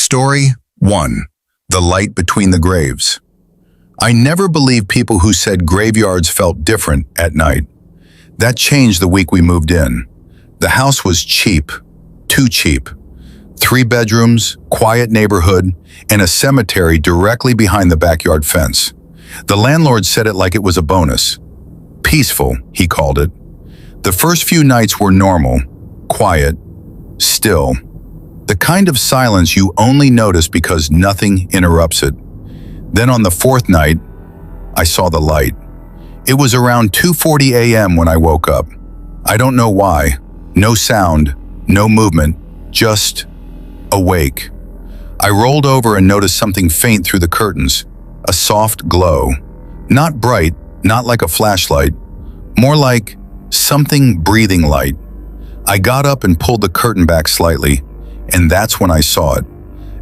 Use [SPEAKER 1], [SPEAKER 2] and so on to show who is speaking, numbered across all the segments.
[SPEAKER 1] Story 1. The Light Between the Graves. I never believed people who said graveyards felt different at night. That changed the week we moved in. The house was cheap, too cheap. 3 bedrooms, quiet neighborhood, and a cemetery directly behind the backyard fence. The landlord said it like it was a bonus. Peaceful, he called it. The first few nights were normal, quiet, still. The kind of silence you only notice because nothing interrupts it. Then on the 4th night, I saw the light. It was around 2:40 a.m. when I woke up. I don't know why. No sound, no movement, just awake. I rolled over and noticed something faint through the curtains, a soft glow. Not bright, not like a flashlight, more like something breathing light. I got up and pulled the curtain back slightly, and that's when I saw it.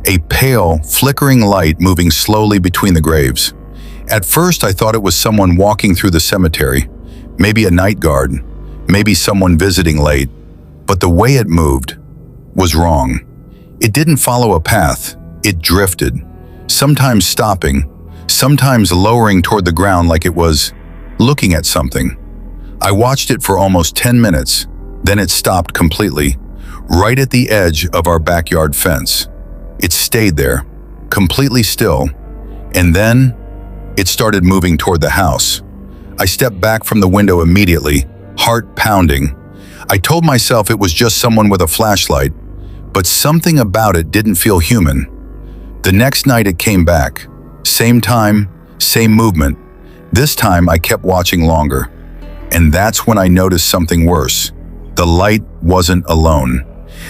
[SPEAKER 1] A pale, flickering light moving slowly between the graves. At first, I thought it was someone walking through the cemetery, maybe a night guard, maybe someone visiting late. But the way it moved was wrong. It didn't follow a path, it drifted, sometimes stopping, sometimes lowering toward the ground like it was looking at something. I watched it for almost 10 minutes, then it stopped completely, right at the edge of our backyard fence. It stayed there, completely still, and then it started moving toward the house. I stepped back from the window immediately, heart pounding. I told myself it was just someone with a flashlight, but something about it didn't feel human. The next night it came back. Same time, same movement. This time I kept watching longer. And that's when I noticed something worse. The light wasn't alone.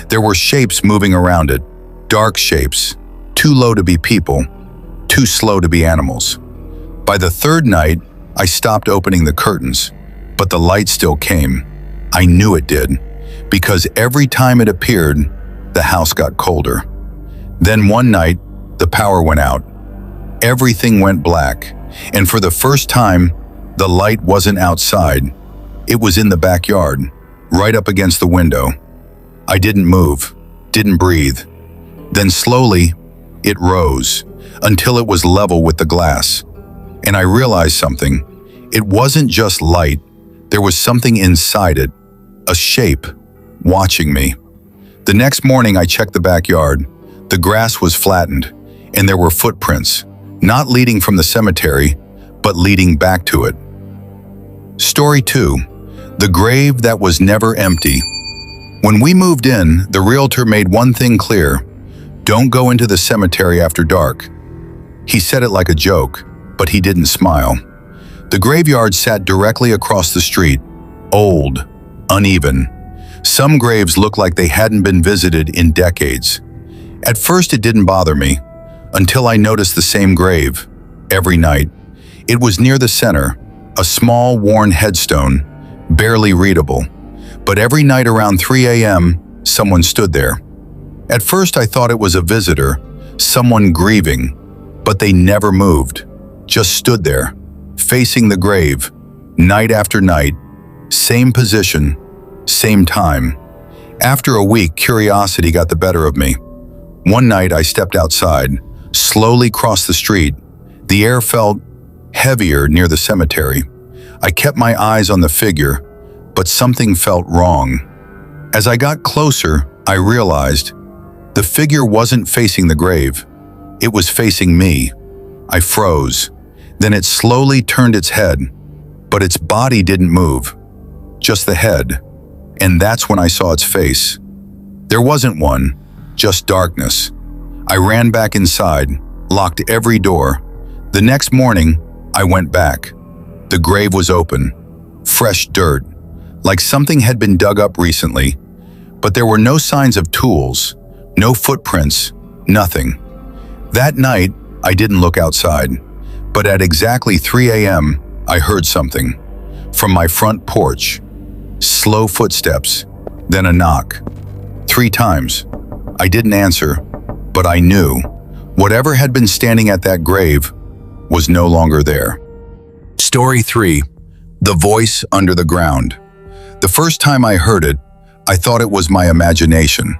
[SPEAKER 1] There were shapes moving around it, dark shapes, too low to be people, too slow to be animals. By the 3rd night, I stopped opening the curtains, but the light still came. I knew it did, because every time it appeared, the house got colder. Then one night, the power went out. Everything went black, and for the first time, the light wasn't outside. It was in the backyard, right up against the window. I didn't move, didn't breathe. Then slowly, it rose, until it was level with the glass. And I realized something. It wasn't just light. There was something inside it, a shape, watching me. The next morning, I checked the backyard. The grass was flattened, and there were footprints, not leading from the cemetery, but leading back to it. Story 2. The grave that was never empty. When we moved in, the realtor made one thing clear. Don't go into the cemetery after dark. He said it like a joke, but he didn't smile. The graveyard sat directly across the street, old, uneven. Some graves looked like they hadn't been visited in decades. At first it didn't bother me, until I noticed the same grave, every night. It was near the center, a small worn headstone, barely readable. But every night around 3 a.m., someone stood there. At first I thought it was a visitor, someone grieving, but they never moved, just stood there, facing the grave, night after night, same position, same time. After a week, curiosity got the better of me. One night I stepped outside, slowly crossed the street. The air felt heavier near the cemetery. I kept my eyes on the figure, but something felt wrong. As I got closer, I realized the figure wasn't facing the grave. It was facing me. I froze. Then it slowly turned its head, but its body didn't move, just the head. And that's when I saw its face. There wasn't one, just darkness. I ran back inside, locked every door. The next morning, I went back. The grave was open, fresh dirt, like something had been dug up recently, but there were no signs of tools, no footprints, nothing. That night, I didn't look outside, but at exactly 3 a.m., I heard something. From my front porch, slow footsteps, then a knock. 3 times. I didn't answer, but I knew whatever had been standing at that grave was no longer there. Story 3. The Voice Under the Ground. The first time I heard it, I thought it was my imagination.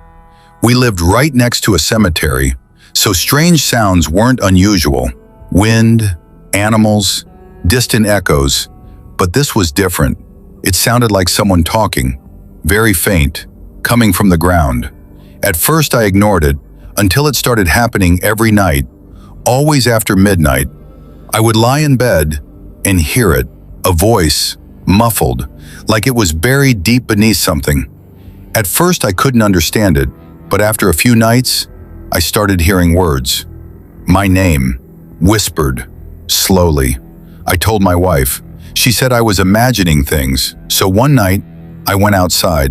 [SPEAKER 1] We lived right next to a cemetery, So strange sounds weren't unusual. Wind, animals, distant echoes. But this was different. It sounded like someone talking, very faint, coming from the ground. At first I ignored it, until it started happening every night, always after midnight. I would lie in bed and hear it, a voice, muffled, like it was buried deep beneath something. At first I couldn't understand it, but after a few nights, I started hearing words. My name, whispered, slowly. I told my wife. She said I was imagining things, so one night, I went outside.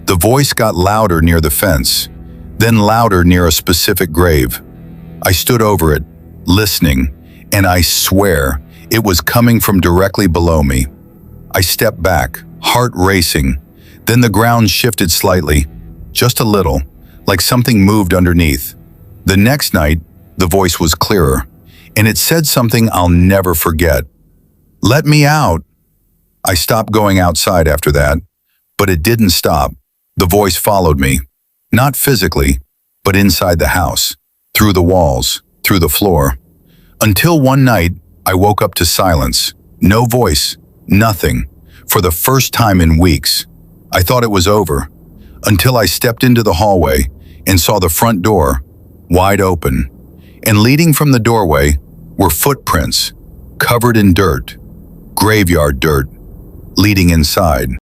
[SPEAKER 1] The voice got louder near the fence, then louder near a specific grave. I stood over it, listening, and I swear it was coming from directly below me. I stepped back, heart racing. Then the ground shifted slightly, just a little, like something moved underneath. The next night, the voice was clearer, and it said something I'll never forget. Let me out. I stopped going outside after that, but it didn't stop. The voice followed me, not physically, but inside the house, through the walls, through the floor. Until one night, I woke up to silence, no voice, nothing, for the first time in weeks. I thought it was over, until I stepped into the hallway and saw the front door, wide open, and leading from the doorway were footprints, covered in dirt, graveyard dirt, leading inside.